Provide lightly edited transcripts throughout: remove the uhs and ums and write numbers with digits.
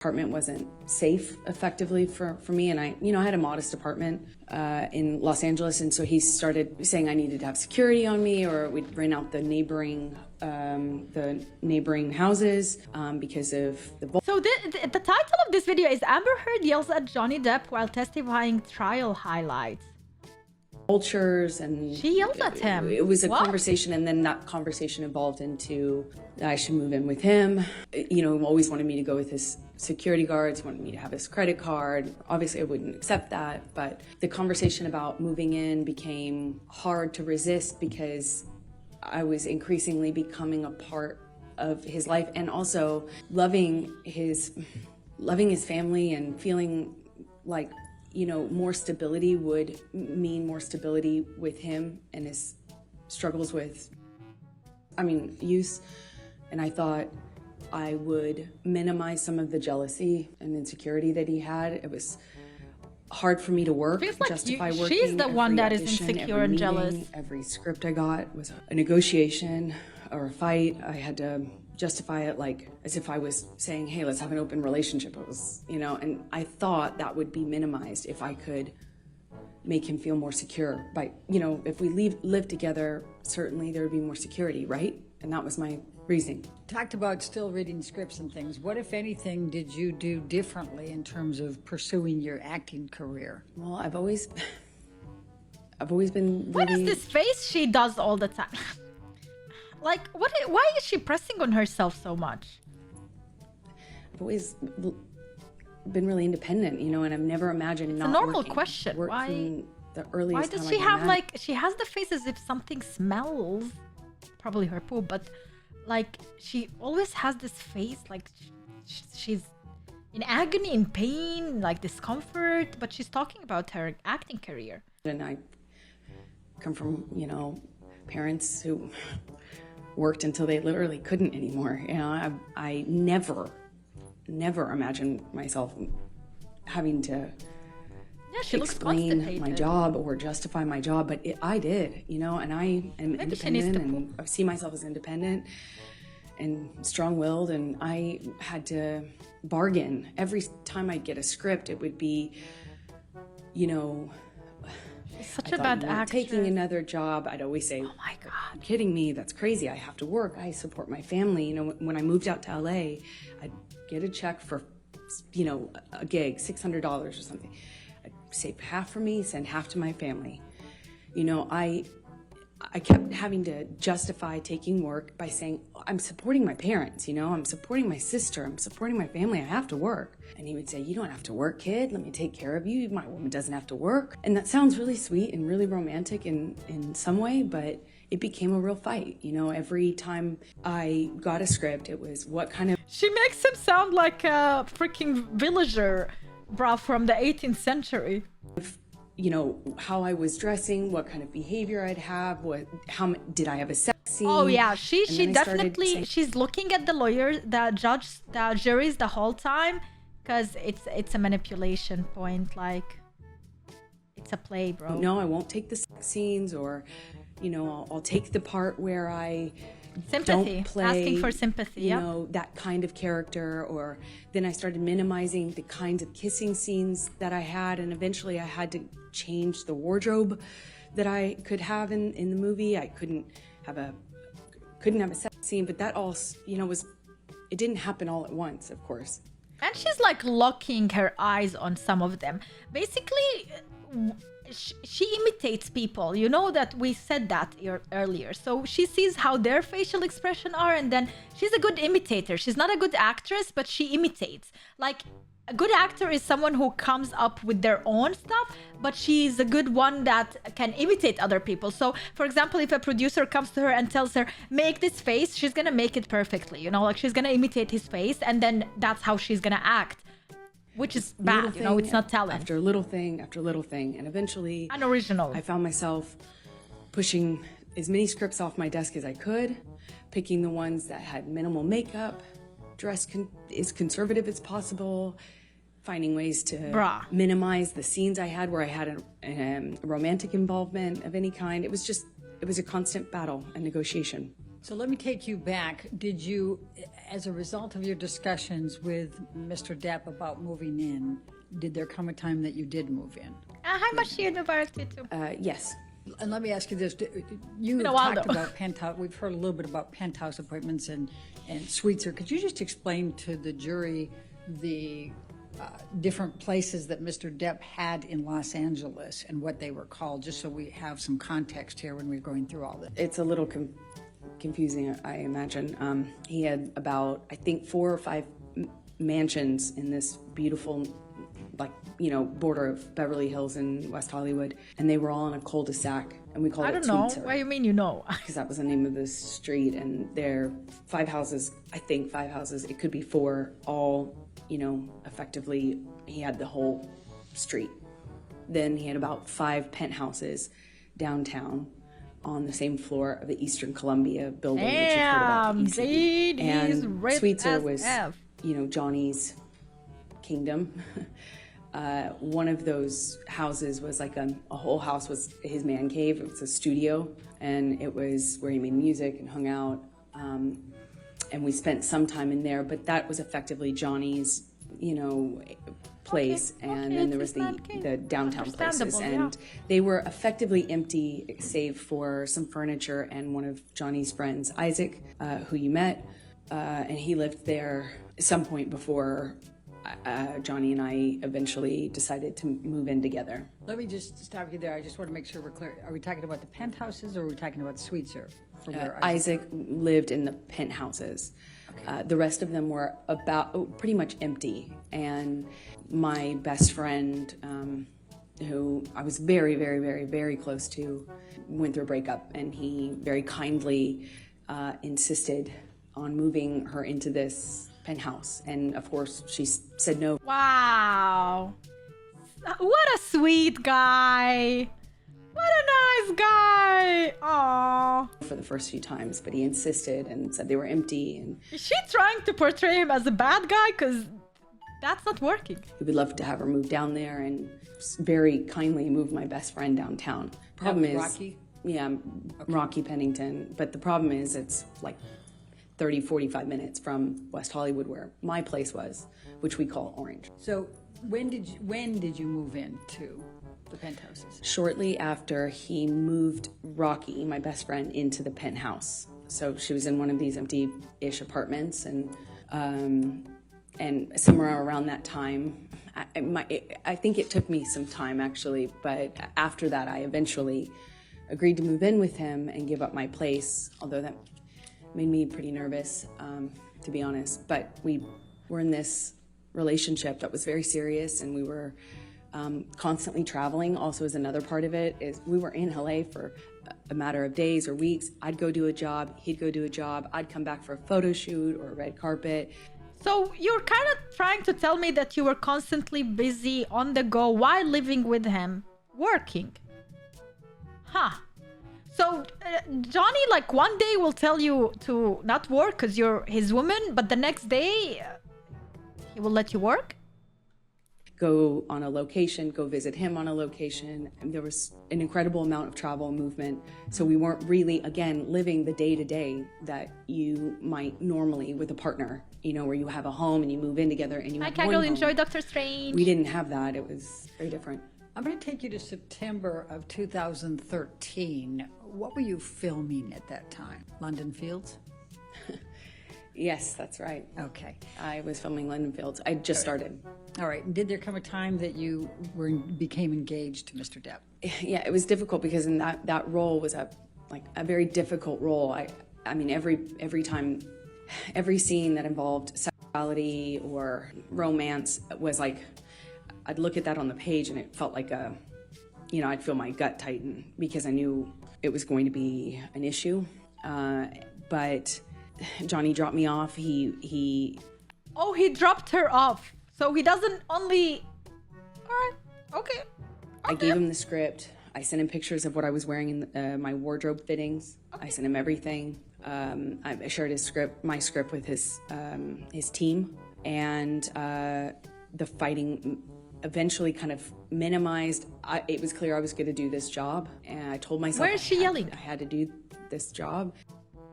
Apartment wasn't safe effectively for me, and I had a modest apartment in Los Angeles, and so he started saying I needed to have security on me, or we'd rent out the neighboring houses because of the. So the title of this video is Amber Heard yells at Johnny Depp while testifying trial highlights. Vultures, and she yelled at him. It was a conversation, and then that conversation evolved into I should move in with him. Always wanted me to go with his security guards, wanted me to have his credit card. Obviously I wouldn't accept that, but the conversation about moving in became hard to resist because I was increasingly becoming a part of his life, and also loving his family and feeling like more stability would mean more stability with him and his struggles with, use. And I thought I would minimize some of the jealousy and insecurity that he had. It was hard for me to work, like justify working. She's the one that is insecure and jealous. Every script I got was a negotiation or a fight. I had to justify it like as if I was saying, hey, let's have an open relationship. It was, and I thought that would be minimized if I could make him feel more secure. By, if we live together, certainly there would be more security, right? And that was my reasoning. Talked about still reading scripts and things. What, if anything, did you do differently in terms of pursuing your acting career? Well, I've always been really... What is this face she does all the time? Like, why is she pressing on herself so much? I've always been really independent, and I've never imagined not working. It's a normal question. Why? The earliest why does time she have like, she has the face as if something smells, probably her poop, but like she always has this face like she's in agony, in pain, like discomfort, but she's talking about her acting career. And I come from, parents who worked until they literally couldn't anymore. I never imagined myself having to explain my job or justify my job, but I did, and I am independent, and I see myself as independent and strong-willed, and I had to bargain. Every time I'd get a script, it would be, such a bad actress. Taking another job, I'd always say, oh my God, you're kidding me, that's crazy, I have to work, I support my family. When I moved out to LA, I'd get a check for, a gig, $600 or something. I'd save half for me, send half to my family. I kept having to justify taking work by saying, I'm supporting my parents, I'm supporting my sister, I'm supporting my family, I have to work. And he would say, you don't have to work, kid, let me take care of you, my woman doesn't have to work. And that sounds really sweet and really romantic in some way, but it became a real fight. Every time I got a script, it was what kind of... She makes him sound like a freaking villager, bruh, from the 18th century. How I was dressing, what kind of behavior I'd have, how did I have a sex scene? Oh yeah, she definitely, she's looking at the lawyer, the judge, the juries the whole time, because it's a manipulation point, like it's a play, bro. No, I won't take the sex scenes, or I'll take the part where I don't play, asking for sympathy, that kind of character. Or then I started minimizing the kinds of kissing scenes that I had, and eventually I had to change the wardrobe that I could have in the movie. I couldn't have a sex scene, but that all it didn't happen all at once, of course. And she's like locking her eyes on some of them. Basically, she imitates people, that we said that earlier. So she sees how their facial expression are, and then she's a good imitator. She's not a good actress, but she imitates. Like, a good actor is someone who comes up with their own stuff, but she's a good one that can imitate other people. So, for example, if a producer comes to her and tells her, make this face, she's gonna make it perfectly, like she's gonna imitate his face, and then that's how she's gonna act. Which is bad, it's not talent. After little thing, and eventually... Unoriginal. I found myself pushing as many scripts off my desk as I could, picking the ones that had minimal makeup, dressed as conservative as possible, finding ways to minimize the scenes I had where I had a romantic involvement of any kind. It was a constant battle and negotiation. So let me take you back. Did you, as a result of your discussions with Mr. Depp about moving in, did there come a time that you did move in? How much you invited to? Yes. And let me ask you this. You a while, talked though. about penthouse. We've heard a little bit about penthouse appointments and suites. Or could you just explain to the jury the different places that Mr. Depp had in Los Angeles and what they were called, just so we have some context here when we're going through all this? It's a little confusing, I imagine. He had about, I think, 4 or 5 mansions in this beautiful, border of Beverly Hills and West Hollywood, and they were all in a cul-de-sac, and we called I it don't know. Tweetser. What do you mean you know? Because that was the name of the street, and there 5 houses, I think 5 houses, it could be 4, all, effectively, he had the whole street. Then he had about 5 penthouses downtown on the same floor of the Eastern Columbia building, which you've heard about, the ECB. And Sweetser was, Johnny's kingdom. One of those houses was like a whole house was his man cave. It was a studio, and it was where he made music and hung out. And we spent some time in there, but that was effectively Johnny's, place. And then there was the downtown places, and they were effectively empty, save for some furniture and one of Johnny's friends, Isaac, who you met, and he lived there at some point before Johnny and I eventually decided to move in together. Let me just stop you there. I just want to make sure we're clear. Are we talking about the penthouses or are we talking about Sweetser? Isaac lived in the penthouses. Okay. The rest of them were pretty much empty. And my best friend, who I was very, very, very, very close to, went through a breakup, and he very kindly insisted on moving her into this penthouse, and of course she said no. Wow, what a sweet guy, what a nice guy. Aww. For the first few times, but he insisted and said they were empty. And is she trying to portray him as a bad guy? Because that's not working. We would love to have her move down there, and very kindly moved my best friend downtown. Problem is, Rocky? Yeah, okay. Rocky Pennington. But the problem is, it's like 30, 45 minutes from West Hollywood, where my place was, which we call Orange. So when did you move into the penthouses? Shortly after he moved Rocky, my best friend, into the penthouse. So she was in one of these empty-ish apartments, and somewhere around that time, I think it took me some time actually, but after that I eventually agreed to move in with him and give up my place, although that made me pretty nervous, to be honest. But we were in this relationship that was very serious, and we were constantly traveling. Also, as another part of it, is we were in LA for a matter of days or weeks. I'd go do a job, he'd go do a job, I'd come back for a photo shoot or a red carpet. So you're kind of trying to tell me that you were constantly busy, on the go, while living with him, working. Huh. So Johnny, like, one day will tell you to not work because you're his woman, but the next day he will let you work? Go on a location, go visit him on a location. And there was an incredible amount of travel and movement. So we weren't really, again, living the day-to-day that you might normally with a partner, where you have a home and you move in together and you have one home. I can't enjoy Doctor Strange. We didn't have that. It was very different. I'm going to take you to September of 2013. What were you filming at that time? London Fields? Yes, that's right. Okay. I was filming London Fields. I just started. All right. And did there come a time that you became engaged to Mr. Depp? Yeah, it was difficult because in that role was a very difficult role. I mean, every time, every scene that involved sexuality or romance was like, I'd look at that on the page and it felt like I'd feel my gut tighten because I knew it was going to be an issue. But Johnny dropped me off. He dropped her off. So he doesn't only... All right. Okay. I gave him the script. I sent him pictures of what I was wearing in my wardrobe fittings. Okay. I sent him everything. I shared my script with his team. And the fighting eventually kind of minimized. It was clear I was going to do this job. And I told myself... Where is she yelling? I had to do this job.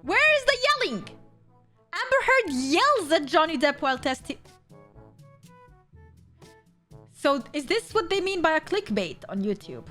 Where is the yelling? Amber Heard yells at Johnny Depp while So is this what they mean by a clickbait on YouTube?